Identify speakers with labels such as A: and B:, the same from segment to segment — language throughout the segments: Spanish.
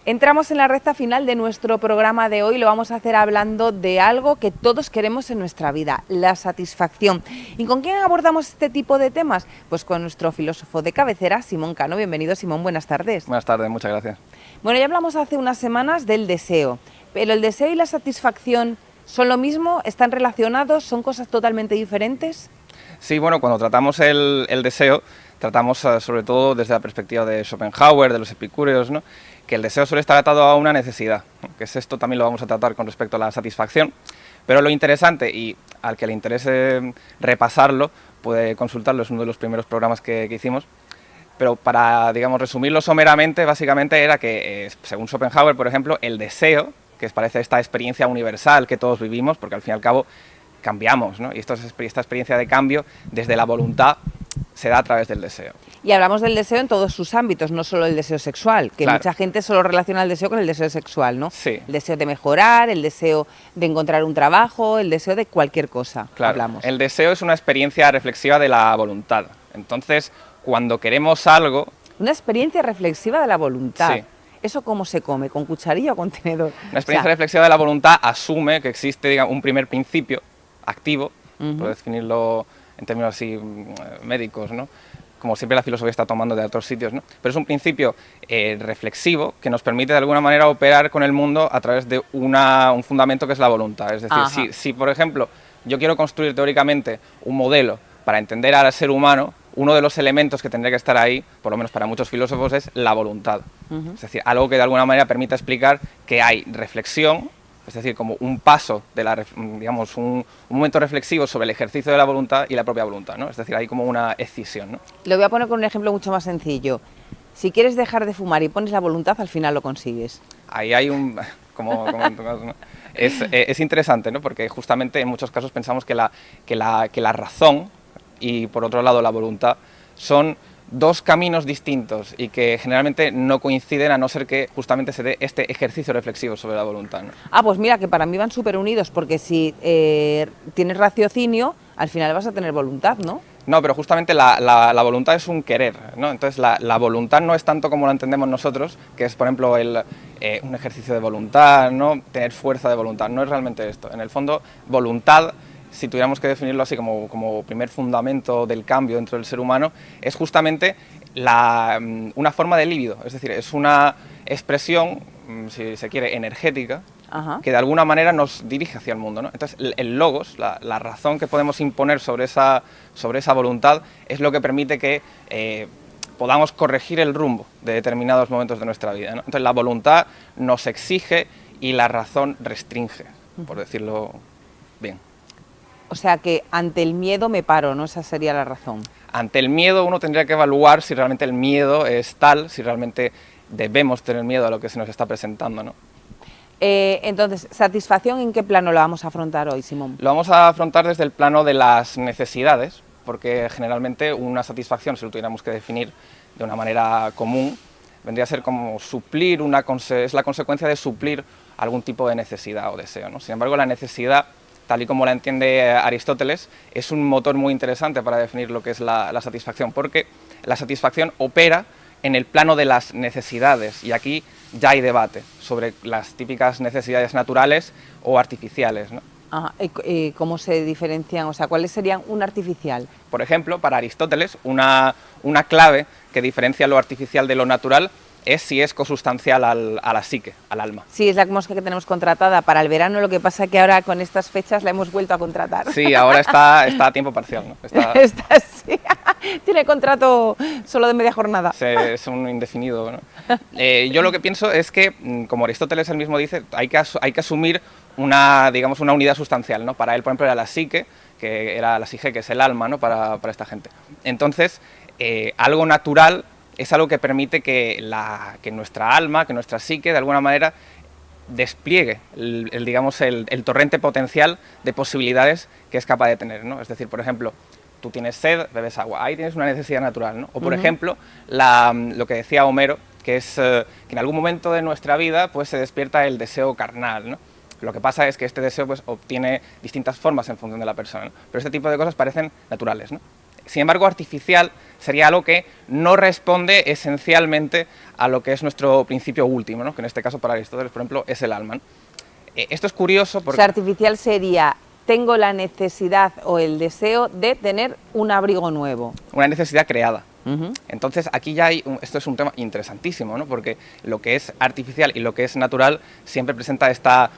A: Entramos en la recta final de nuestro programa de hoy. Lo vamos a hacer hablando de algo que todos queremos en nuestra vida, la satisfacción. ¿Y con quién abordamos este tipo de temas? Pues con nuestro filósofo de cabecera, Simón Cano. Bienvenido, Simón, buenas tardes.
B: Buenas tardes, muchas gracias.
A: Bueno, ya hablamos hace unas semanas del deseo, pero ¿el deseo y la satisfacción son lo mismo? ¿Están relacionados? ¿Son cosas totalmente diferentes?
B: Sí, bueno, cuando tratamos el deseo, tratamos sobre todo desde la perspectiva de Schopenhauer, de los epicúreos, ¿no? Que el deseo suele estar atado a una necesidad, ¿no? Que es esto, también lo vamos a tratar con respecto a la satisfacción, pero lo interesante, y al que le interese repasarlo, puede consultarlo, es uno de los primeros programas que hicimos, pero para, digamos, resumirlo someramente, básicamente era que, según Schopenhauer, por ejemplo, el deseo, que parece esta experiencia universal que todos vivimos, porque al fin y al cabo cambiamos, ¿no? Y esta experiencia de cambio desde la voluntad se da a través del deseo.
A: Y hablamos del deseo en todos sus ámbitos, no solo el deseo sexual, que
B: claro.
A: Mucha gente solo relaciona el deseo con el deseo sexual, ¿no?
B: Sí.
A: El deseo de mejorar, el deseo de encontrar un trabajo, el deseo de cualquier cosa.
B: Claro.
A: Hablamos.
B: El deseo es una experiencia reflexiva de la voluntad. Entonces, cuando queremos algo...
A: Una experiencia reflexiva de la voluntad.
B: Sí.
A: ¿Eso cómo se come? ¿Con cucharilla o con tenedor?
B: Una experiencia reflexiva de la voluntad asume que existe, digamos, un primer principio activo, por definirlo en términos así médicos, ¿no? Como siempre la filosofía está tomando de otros sitios, ¿no? Pero es un principio reflexivo que nos permite de alguna manera operar con el mundo a través de un fundamento que es la voluntad. Es decir, si por ejemplo yo quiero construir teóricamente un modelo para entender al ser humano, uno de los elementos que tendría que estar ahí, por lo menos para muchos filósofos, es la voluntad. Es decir, algo que de alguna manera permita explicar que hay reflexión, es decir, como un paso, digamos, un momento reflexivo sobre el ejercicio de la voluntad y la propia voluntad, ¿no? Es decir, hay como una escisión, ¿no?
A: Lo voy a poner con un ejemplo mucho más sencillo. Si quieres dejar de fumar y pones la voluntad, al final lo consigues.
B: Ahí hay un... como en tu caso, ¿no? Es interesante, ¿no? Porque justamente en muchos casos pensamos que la razón y, por otro lado, la voluntad son dos caminos distintos y que generalmente no coinciden a no ser que justamente se dé este ejercicio reflexivo sobre la voluntad, ¿no?
A: Ah, pues mira, que para mí van súper unidos, porque si tienes raciocinio, al final vas a tener voluntad, ¿no?
B: No, pero justamente la voluntad es un querer, ¿no? Entonces la voluntad no es tanto como lo entendemos nosotros, que es, por ejemplo, un ejercicio de voluntad, ¿no? Tener fuerza de voluntad, no es realmente esto. En el fondo, voluntad, si tuviéramos que definirlo así como primer fundamento del cambio dentro del ser humano, es justamente una forma de líbido, es decir, es una expresión, si se quiere, energética, que de alguna manera nos dirige hacia el mundo, ¿no? Entonces el logos, la razón que podemos imponer sobre esa voluntad, es lo que permite que podamos corregir el rumbo de determinados momentos de nuestra vida, ¿no? Entonces la voluntad nos exige y la razón restringe, por decirlo bien.
A: O sea que ante el miedo me paro, ¿no? Esa sería la razón.
B: Ante el miedo uno tendría que evaluar si realmente el miedo es tal, si realmente debemos tener miedo a lo que se nos está presentando, ¿no?
A: Entonces, ¿satisfacción en qué plano la vamos a afrontar hoy, Simón?
B: Lo vamos a afrontar desde el plano de las necesidades, porque generalmente una satisfacción, si lo tuviéramos que definir de una manera común, vendría a ser como suplir, es la consecuencia de suplir algún tipo de necesidad o deseo, ¿no? Sin embargo, la necesidad, tal y como la entiende Aristóteles, es un motor muy interesante para definir lo que es la satisfacción, porque la satisfacción opera en el plano de las necesidades, y aquí ya hay debate sobre las típicas necesidades naturales o artificiales, ¿no?
A: ¿Cómo se diferencian? O sea, ¿cuáles serían un artificial?
B: Por ejemplo, para Aristóteles, una clave que diferencia lo artificial de lo natural es si es consustancial a la psique, al alma.
A: Sí, es la mosca que tenemos contratada para el verano, lo que pasa que ahora con estas fechas la hemos vuelto a contratar.
B: Sí, ahora está a tiempo parcial, ¿no?
A: Sí. Tiene contrato solo de media jornada.
B: Sí, es un indefinido, ¿no? Yo lo que pienso es que, como Aristóteles él mismo dice, hay que asumir una unidad sustancial, ¿no? Para él, por ejemplo, era la psique, que era la psique, que es el alma, ¿no? Para esta gente. Entonces, algo natural es algo que permite que nuestra alma, que nuestra psique, de alguna manera, despliegue el torrente potencial de posibilidades que es capaz de tener, ¿no? Es decir, por ejemplo, tú tienes sed, bebes agua, ahí tienes una necesidad natural, ¿no? O por ejemplo, lo que decía Homero, que es que en algún momento de nuestra vida pues se despierta el deseo carnal, ¿no? Lo que pasa es que este deseo pues obtiene distintas formas en función de la persona, ¿no? Pero este tipo de cosas parecen naturales, ¿no? Sin embargo, artificial sería algo que no responde esencialmente a lo que es nuestro principio último, ¿no? Que en este caso para Aristóteles, por ejemplo, es el alma, ¿no? Esto es curioso porque...
A: O sea, artificial sería, tengo la necesidad o el deseo de tener un abrigo nuevo.
B: Una necesidad creada.
A: Uh-huh.
B: Entonces aquí ya esto es un tema interesantísimo, ¿no? Porque lo que es artificial y lo que es natural siempre presenta esta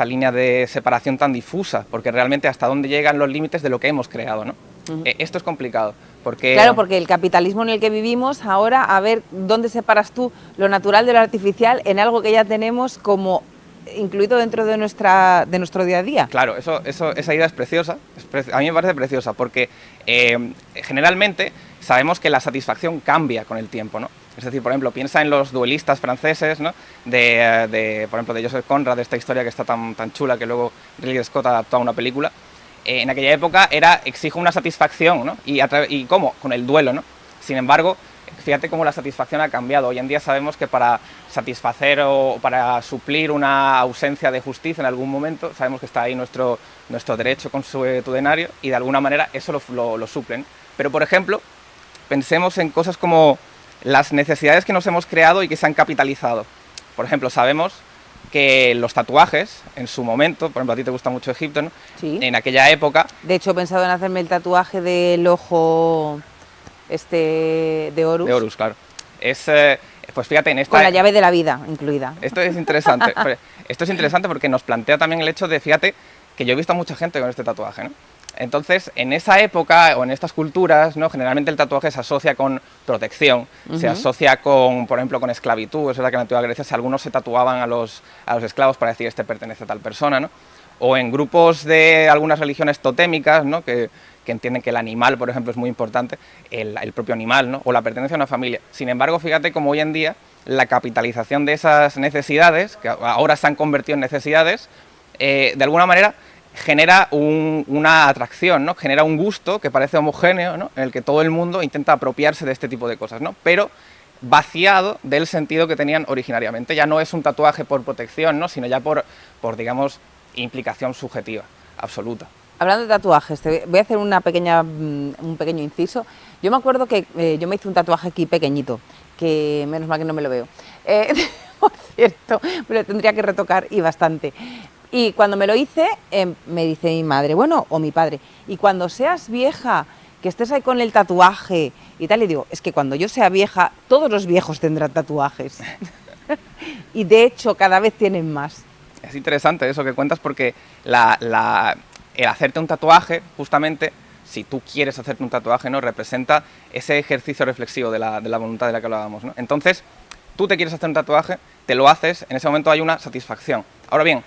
B: línea de separación tan difusa, porque realmente hasta dónde llegan los límites de lo que hemos creado, ¿no? Uh-huh. Esto es complicado, porque...
A: Claro, porque el capitalismo en el que vivimos ahora, a ver, ¿dónde separas tú lo natural de lo artificial en algo que ya tenemos como incluido dentro de nuestro día a día?
B: Claro, esa idea es preciosa, a mí me parece preciosa, porque generalmente sabemos que la satisfacción cambia con el tiempo, ¿no? Es decir, por ejemplo, piensa en los duelistas franceses, ¿no? Por ejemplo, de Joseph Conrad, de esta historia que está tan chula que luego Ridley Scott adaptó a una película. En aquella época exijo una satisfacción, ¿no? ¿Y cómo? Con el duelo, ¿no? Sin embargo, fíjate cómo la satisfacción ha cambiado. Hoy en día sabemos que para satisfacer o para suplir una ausencia de justicia en algún momento, sabemos que está ahí nuestro derecho consuetudinario y de alguna manera eso lo suplen. Pero, por ejemplo, pensemos en cosas como las necesidades que nos hemos creado y que se han capitalizado. Por ejemplo, sabemos que los tatuajes, en su momento, por ejemplo, a ti te gusta mucho Egipto, ¿no?
A: Sí.
B: En aquella época...
A: De hecho, he pensado en hacerme el tatuaje del ojo de Horus.
B: De Horus, claro. Pues fíjate, en esta...
A: Con la llave de la vida incluida.
B: Esto es interesante. Esto es interesante porque nos plantea también el hecho de, fíjate, que yo he visto a mucha gente con este tatuaje, ¿no? Entonces, en esa época o en estas culturas, ¿no? Generalmente el tatuaje se asocia con protección, se asocia con, por ejemplo, con esclavitud. Es verdad que en la antigua Grecia algunos se tatuaban a los esclavos para decir este pertenece a tal persona, ¿no? O en grupos de algunas religiones totémicas, ¿no? que entienden que el animal, por ejemplo, es muy importante, el propio animal, ¿no? O la pertenencia a una familia. Sin embargo, fíjate cómo hoy en día la capitalización de esas necesidades, que ahora se han convertido en necesidades, de alguna manera genera una atracción, ¿no? Genera un gusto que parece homogéneo, ¿no? En el que todo el mundo intenta apropiarse de este tipo de cosas, ¿no? Pero vaciado del sentido que tenían originariamente. Ya no es un tatuaje por protección, ¿no? Sino ya por digamos, implicación subjetiva, absoluta.
A: Hablando de tatuajes, voy a hacer un pequeño inciso. Yo me acuerdo que yo me hice un tatuaje aquí pequeñito, que menos mal que no me lo veo. Por cierto, me lo tendría que retocar y bastante. Y cuando me lo hice, me dice mi madre, bueno, o mi padre, y cuando seas vieja, que estés ahí con el tatuaje y tal, y digo, es que cuando yo sea vieja, todos los viejos tendrán tatuajes. Y de hecho, cada vez tienen más.
B: Es interesante eso que cuentas porque el hacerte un tatuaje, justamente, si tú quieres hacerte un tatuaje, ¿no? Representa ese ejercicio reflexivo de la voluntad de la que hablábamos, ¿no? Entonces, tú te quieres hacer un tatuaje, te lo haces, en ese momento hay una satisfacción. Ahora bien,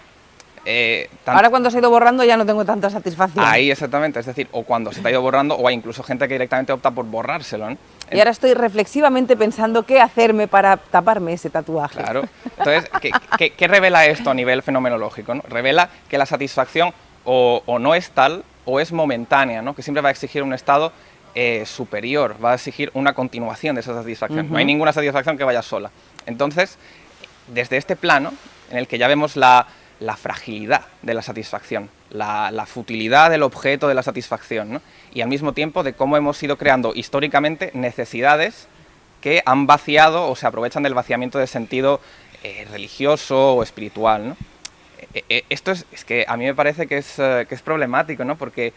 A: ahora cuando se ha ido borrando ya no tengo tanta satisfacción.
B: Ahí exactamente, es decir, o cuando se te ha ido borrando, o hay incluso gente que directamente opta por borrárselo, ¿no?
A: Y ahora estoy reflexivamente pensando qué hacerme para taparme ese tatuaje.
B: Claro. Entonces, ¿qué revela esto a nivel fenomenológico, ¿no? Revela que la satisfacción o no es tal o es momentánea, ¿no? Que siempre va a exigir un estado superior, va a exigir una continuación de esa satisfacción. No hay ninguna satisfacción que vaya sola. Entonces, desde este plano, en el que ya vemos la fragilidad de la satisfacción, la futilidad del objeto de la satisfacción, ¿no? Y al mismo tiempo de cómo hemos ido creando históricamente necesidades que han vaciado o se aprovechan del vaciamiento de sentido religioso o espiritual, ¿no? Esto es que a mí me parece que es problemático, ¿no? Porque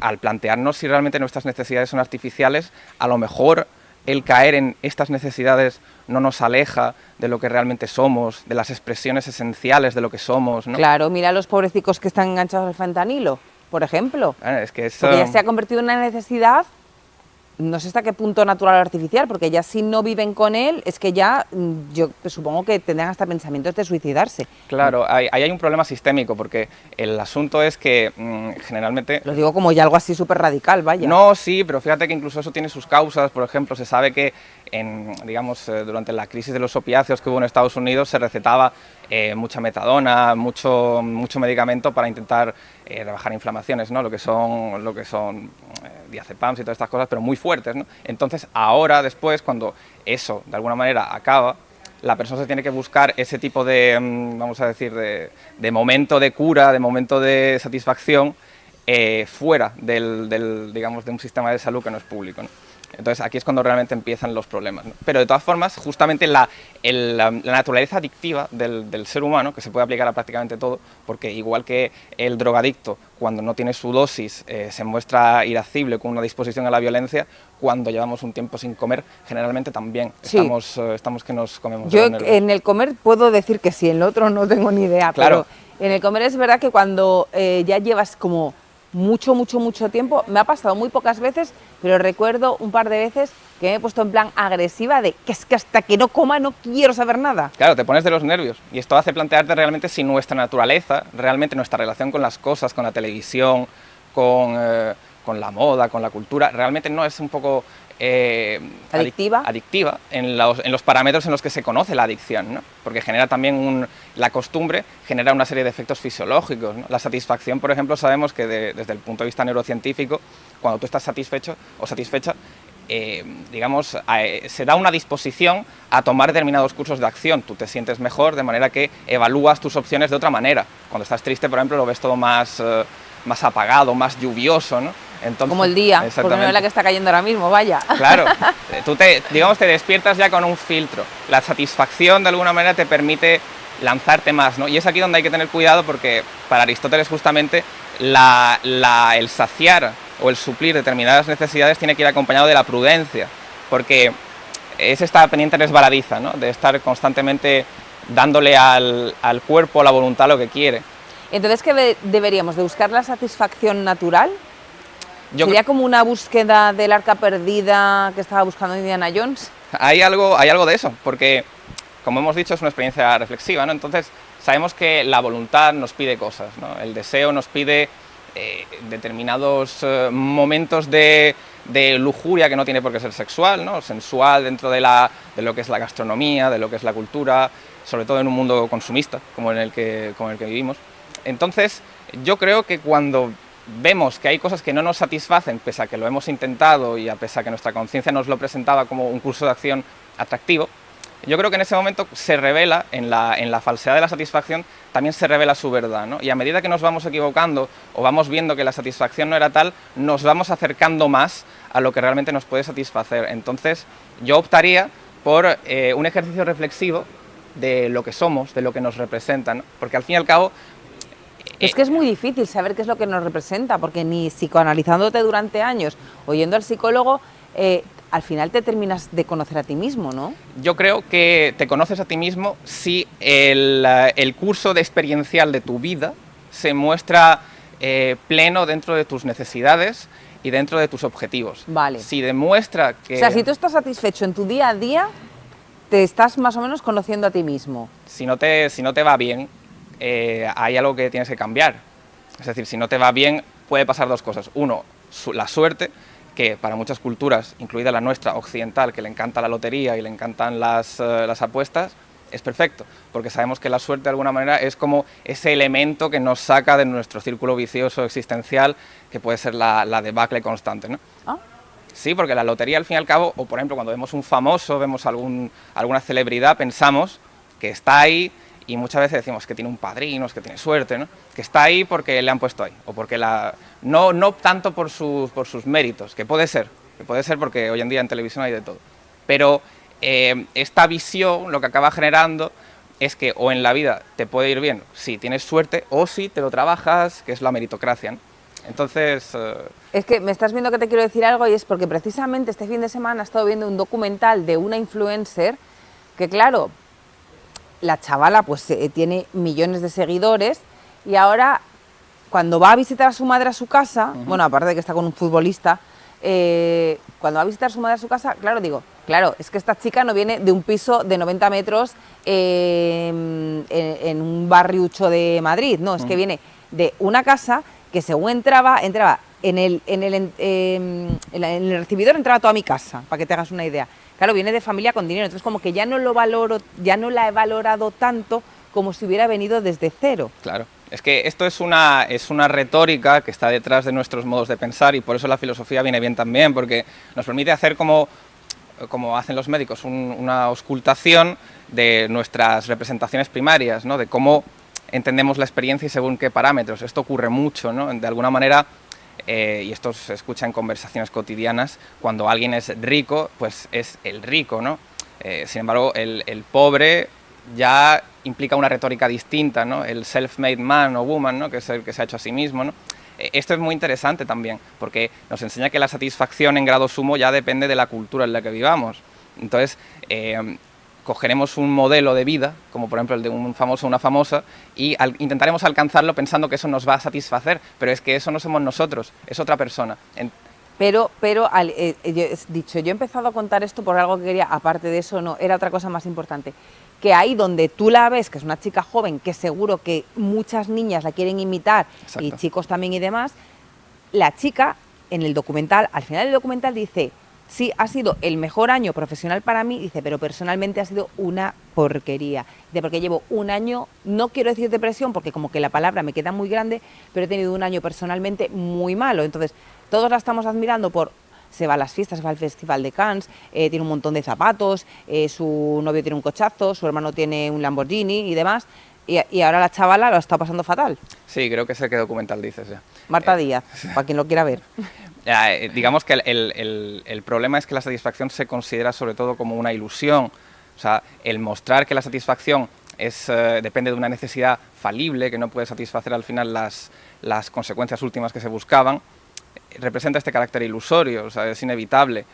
B: al plantearnos si realmente nuestras necesidades son artificiales, a lo mejor el caer en estas necesidades no nos aleja de lo que realmente somos, de las expresiones esenciales de lo que somos, ¿no?
A: Claro, mira a los pobrecicos que están enganchados al fentanilo, por ejemplo.
B: Es que
A: porque ya se ha convertido en una necesidad, no sé hasta qué punto natural o artificial, porque ya si no viven con él, es que ya yo supongo que tendrán hasta pensamientos de suicidarse.
B: Claro, ahí hay un problema sistémico, porque el asunto es que generalmente...
A: Lo digo como ya algo así súper radical, vaya.
B: No, sí, pero fíjate que incluso eso tiene sus causas. Por ejemplo, se sabe que durante la crisis de los opiáceos que hubo en Estados Unidos se recetaba mucha metadona, mucho medicamento para intentar rebajar inflamaciones, ¿no? Lo que son diazepams y todas estas cosas, pero muy fuertes, ¿no? Entonces, ahora, después, cuando eso de alguna manera acaba, la persona se tiene que buscar ese tipo de, vamos a decir, de momento de cura, de momento de satisfacción fuera digamos, de un sistema de salud que no es público, ¿no? Entonces aquí es cuando realmente empiezan los problemas, ¿no? Pero de todas formas, justamente la naturaleza adictiva del ser humano, que se puede aplicar a prácticamente todo, porque igual que el drogadicto, cuando no tiene su dosis, se muestra irascible, con una disposición a la violencia, cuando llevamos un tiempo sin comer, generalmente también estamos que nos comemos.
A: Yo en el comer puedo decir que sí, en lo otro no tengo ni idea,
B: claro.
A: Pero en el comer es verdad que cuando ya llevas como mucho tiempo, me ha pasado muy pocas veces, pero recuerdo un par de veces que me he puesto en plan agresiva de que es que hasta que no coma no quiero saber nada.
B: Claro, te pones de los nervios y esto hace plantearte realmente si nuestra naturaleza, realmente nuestra relación con las cosas, con la televisión, con la moda, con la cultura, realmente no es un poco adictiva en los parámetros en los que se conoce la adicción, ¿no? Porque genera también la costumbre genera una serie de efectos fisiológicos, ¿no? La satisfacción, por ejemplo, sabemos que desde el punto de vista neurocientífico, cuando tú estás satisfecho o satisfecha, digamos, se da una disposición a tomar determinados cursos de acción. Tú te sientes mejor, de manera que evalúas tus opciones de otra manera. Cuando estás triste, por ejemplo, lo ves todo más apagado, más lluvioso, ¿no? Entonces,
A: como el día, porque no es la que está cayendo ahora mismo, vaya.
B: Claro, tú te despiertas ya con un filtro. La satisfacción, de alguna manera, te permite lanzarte más, ¿no? Y es aquí donde hay que tener cuidado, porque para Aristóteles, justamente, el saciar o el suplir determinadas necesidades tiene que ir acompañado de la prudencia, porque es esta pendiente resbaladiza, ¿no? De estar constantemente dándole al cuerpo, a la voluntad, lo que quiere.
A: Entonces, ¿qué deberíamos? ¿De buscar la satisfacción natural? ¿Sería como una búsqueda del arca perdida que estaba buscando Indiana Jones?
B: Hay algo de eso, porque, como hemos dicho, es una experiencia reflexiva, ¿no? Entonces, sabemos que la voluntad nos pide cosas, ¿no? El deseo nos pide determinados momentos de lujuria que no tiene por qué ser sexual, ¿no? Sensual dentro de lo que es la gastronomía, de lo que es la cultura, sobre todo en un mundo consumista como el que vivimos. Entonces, yo creo que cuando vemos que hay cosas que no nos satisfacen, pese a que lo hemos intentado y a pesar a que nuestra conciencia nos lo presentaba como un curso de acción atractivo, yo creo que en ese momento se revela, en la falsedad de la satisfacción, también se revela su verdad, ¿no? Y a medida que nos vamos equivocando o vamos viendo que la satisfacción no era tal, nos vamos acercando más a lo que realmente nos puede satisfacer. Entonces, yo optaría por un ejercicio reflexivo de lo que somos, de lo que nos representa, ¿no? Porque al fin y al cabo,
A: es que es muy difícil saber qué es lo que nos representa, porque ni psicoanalizándote durante años, oyendo al psicólogo, al final te terminas de conocer a ti mismo, ¿no?
B: Yo creo que te conoces a ti mismo si el curso de experiencial de tu vida se muestra pleno dentro de tus necesidades y dentro de tus objetivos.
A: Vale.
B: Si demuestra que...
A: O sea, si tú estás satisfecho en tu día a día, te estás más o menos conociendo a ti mismo.
B: Si no te va bien, hay algo que tienes que cambiar. Es decir, si no te va bien, puede pasar dos cosas. Uno, la suerte, que para muchas culturas, incluida la nuestra occidental, que le encanta la lotería y le encantan las apuestas, es perfecto, porque sabemos que la suerte de alguna manera es como ese elemento que nos saca de nuestro círculo vicioso existencial, que puede ser la debacle constante, ¿no?
A: ¿Ah?
B: Sí, porque la lotería al fin y al cabo, o por ejemplo cuando vemos un famoso, vemos alguna celebridad, pensamos que está ahí. Y muchas veces decimos que tiene un padrino, que tiene suerte, ¿no? Que está ahí porque le han puesto ahí, o porque no tanto por sus méritos, que puede ser porque hoy en día en televisión hay de todo. Pero esta visión lo que acaba generando es que o en la vida te puede ir bien si tienes suerte o si te lo trabajas, que es la meritocracia, ¿no? Entonces...
A: Es que me estás viendo que te quiero decir algo, y es porque precisamente este fin de semana he estado viendo un documental de una influencer que, claro, la chavala pues tiene millones de seguidores, y ahora cuando va a visitar a su madre a su casa, bueno, aparte de que está con un futbolista, cuando va a visitar a su madre a su casa, claro, es que esta chica no viene de un piso de 90 metros en un barriucho de Madrid, no, es que viene de una casa que según entraba en el recibidor, entraba toda mi casa, para que te hagas una idea. Claro, viene de familia con dinero, entonces como que ya no la he valorado tanto como si hubiera venido desde cero.
B: Claro, es que esto es una retórica que está detrás de nuestros modos de pensar, y por eso la filosofía viene bien también, porque nos permite hacer como hacen los médicos, una auscultación de nuestras representaciones primarias, ¿no? De cómo entendemos la experiencia y según qué parámetros. Esto ocurre mucho, ¿no? De alguna manera, y esto se escucha en conversaciones cotidianas, cuando alguien es rico, pues es el rico, ¿no? Sin embargo, el pobre ya implica una retórica distinta, ¿no? El self-made man o woman, ¿no? Que es el que se ha hecho a sí mismo, ¿no? Esto es muy interesante también, porque nos enseña que la satisfacción en grado sumo ya depende de la cultura en la que vivamos. Entonces, cogeremos un modelo de vida, como por ejemplo el de un famoso o una famosa, y intentaremos alcanzarlo pensando que eso nos va a satisfacer, pero es que eso no somos nosotros, es otra persona.
A: Pero yo he empezado a contar esto por algo que quería, aparte de eso, no, era otra cosa más importante, que ahí donde tú la ves, que es una chica joven, que seguro que muchas niñas la quieren imitar, exacto, y chicos también y demás, la chica en el documental, al final del documental dice: sí, ha sido el mejor año profesional para mí, dice, pero personalmente ha sido una porquería. Dice, porque llevo un año, no quiero decir depresión, porque como que la palabra me queda muy grande, pero he tenido un año personalmente muy malo. Entonces, todos la estamos admirando por... Se va a las fiestas, se va al Festival de Cannes, tiene un montón de zapatos, su novio tiene un cochazo, su hermano tiene un Lamborghini y demás, y ahora la chavala lo está pasando fatal.
B: Sí, creo que sé qué documental dices ya.
A: Marta Díaz, para quien lo quiera ver.
B: Digamos que el problema es que la satisfacción se considera sobre todo como una ilusión. O sea, el mostrar que la satisfacción depende de una necesidad falible, que no puede satisfacer al final las consecuencias últimas que se buscaban, representa este carácter ilusorio, o sea, es inevitable.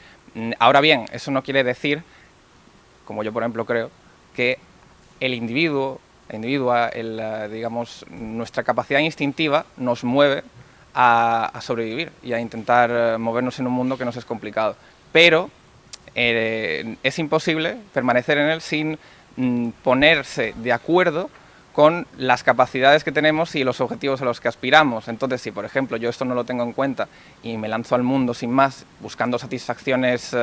B: Ahora bien, eso no quiere decir, como yo por ejemplo creo, que el individuo, digamos, nuestra capacidad instintiva nos mueve a sobrevivir y a intentar movernos en un mundo que nos es complicado. Pero es imposible permanecer en él sin ponerse de acuerdo con las capacidades que tenemos y los objetivos a los que aspiramos. Entonces, si por ejemplo yo esto no lo tengo en cuenta y me lanzo al mundo sin más, buscando satisfacciones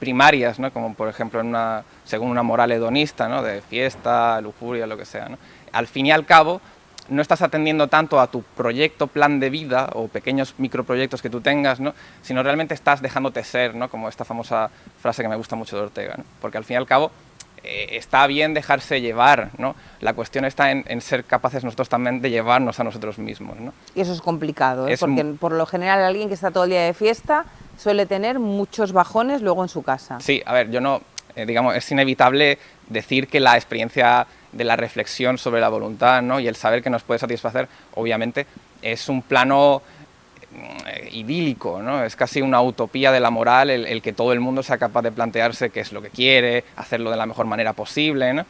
B: primarias, ¿no? Como por ejemplo según una moral hedonista, ¿no? De fiesta, lujuria, lo que sea, ¿no? Al fin y al cabo, no estás atendiendo tanto a tu proyecto, plan de vida o pequeños microproyectos que tú tengas, ¿no? Sino realmente estás dejándote ser, ¿no? Como esta famosa frase que me gusta mucho de Ortega, ¿no? Porque al fin y al cabo está bien dejarse llevar, ¿no? La cuestión está en ser capaces nosotros también de llevarnos a nosotros mismos, ¿no?
A: Y eso es complicado, ¿eh? Porque por lo general alguien que está todo el día de fiesta suele tener muchos bajones luego en su casa.
B: Sí, a ver, yo no, digamos, es inevitable decir que la experiencia de la reflexión sobre la voluntad, ¿no? Y el saber que nos puede satisfacer, obviamente, es un plano idílico, ¿no? Es casi una utopía de la moral el que todo el mundo sea capaz de plantearse qué es lo que quiere, hacerlo de la mejor manera posible, ¿no?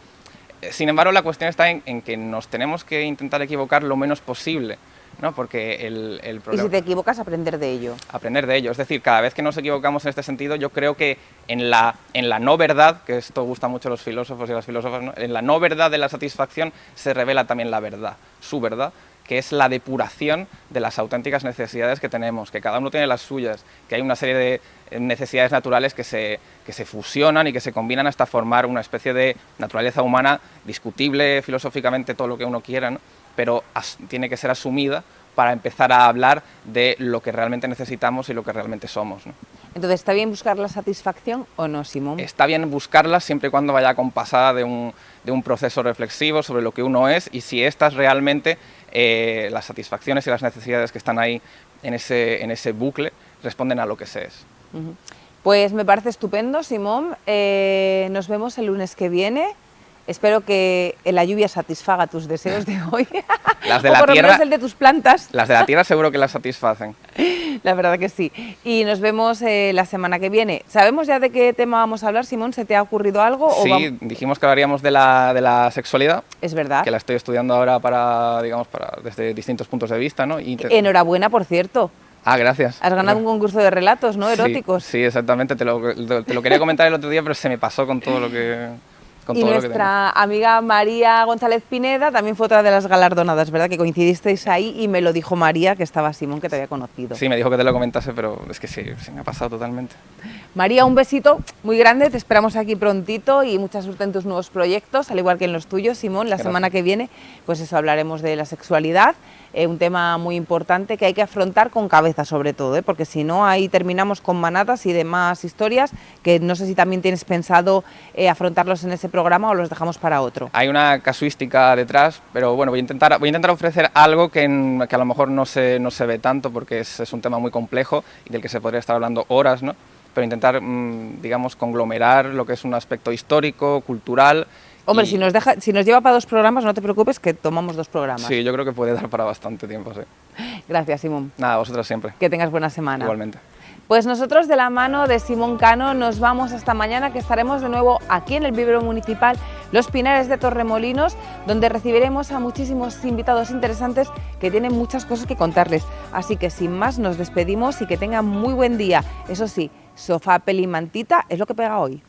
B: Sin embargo, la cuestión está en que nos tenemos que intentar equivocar lo menos posible, ¿no? Porque el problema...
A: Y si te equivocas, aprender de ello.
B: Aprender de ello. Es decir, cada vez que nos equivocamos en este sentido, yo creo que en la no verdad, que esto gusta mucho a los filósofos y a las filósofas, ¿no? En la no verdad de la satisfacción se revela también la verdad, su verdad, que es la depuración de las auténticas necesidades que tenemos, que cada uno tiene las suyas, que hay una serie de necesidades naturales que se fusionan y que se combinan hasta formar una especie de naturaleza humana discutible filosóficamente, todo lo que uno quiera, ¿no? Pero tiene que ser asumida para empezar a hablar de lo que realmente necesitamos y lo que realmente somos, ¿no?
A: Entonces, ¿está bien buscar la satisfacción o no, Simón?
B: Está bien buscarla siempre y cuando vaya acompasada de un proceso reflexivo sobre lo que uno es y si estas realmente, las satisfacciones y las necesidades que están ahí en ese bucle, responden a lo que se es.
A: Pues me parece estupendo, Simón. Nos vemos el lunes que viene. Espero que la lluvia satisfaga tus deseos de hoy.
B: Las de
A: o
B: la
A: por lo
B: tierra,
A: menos el de tus plantas.
B: Las de la tierra seguro que las satisfacen.
A: La verdad que sí. Y nos vemos la semana que viene. ¿Sabemos ya de qué tema vamos a hablar, Simón? ¿Se te ha ocurrido algo?
B: Sí, dijimos que hablaríamos de la sexualidad.
A: Es verdad.
B: Que la estoy estudiando ahora desde distintos puntos de vista, ¿no?
A: Enhorabuena, por cierto.
B: Ah, gracias.
A: Has ganado un concurso de relatos, ¿no? Eróticos.
B: Sí, exactamente. Te lo quería comentar el otro día, pero se me pasó con todo lo que...
A: Y nuestra amiga María González Pineda también fue otra de las galardonadas, ¿verdad? Que coincidisteis ahí y me lo dijo María, que estaba Simón, que te había conocido.
B: Sí, me dijo que te lo comentase, pero es que sí, se me ha pasado totalmente.
A: María, un besito muy grande, te esperamos aquí prontito y mucha suerte en tus nuevos proyectos, al igual que en los tuyos, Simón. La semana que viene, pues eso, hablaremos de la sexualidad, un tema muy importante que hay que afrontar con cabeza sobre todo, porque si no ahí terminamos con manadas y demás historias que no sé si también tienes pensado afrontarlos en ese programa o los dejamos para otro.
B: Hay una casuística detrás, pero bueno, voy a intentar ofrecer algo que a lo mejor no se ve tanto porque es un tema muy complejo y del que se podría estar hablando horas, ¿no? Pero intentar, digamos, conglomerar lo que es un aspecto histórico, cultural.
A: Hombre, si nos lleva para 2 programas, no te preocupes que tomamos 2 programas.
B: Sí, yo creo que puede dar para bastante tiempo, sí.
A: Gracias, Simón.
B: Nada, vosotros siempre.
A: Que tengas buena semana.
B: Igualmente.
A: Pues nosotros de la mano de Simón Cano nos vamos hasta mañana, que estaremos de nuevo aquí en el vivero municipal Los Pinares de Torremolinos, donde recibiremos a muchísimos invitados interesantes que tienen muchas cosas que contarles. Así que sin más nos despedimos y que tengan muy buen día. Eso sí, sofá, peli, mantita es lo que pega hoy.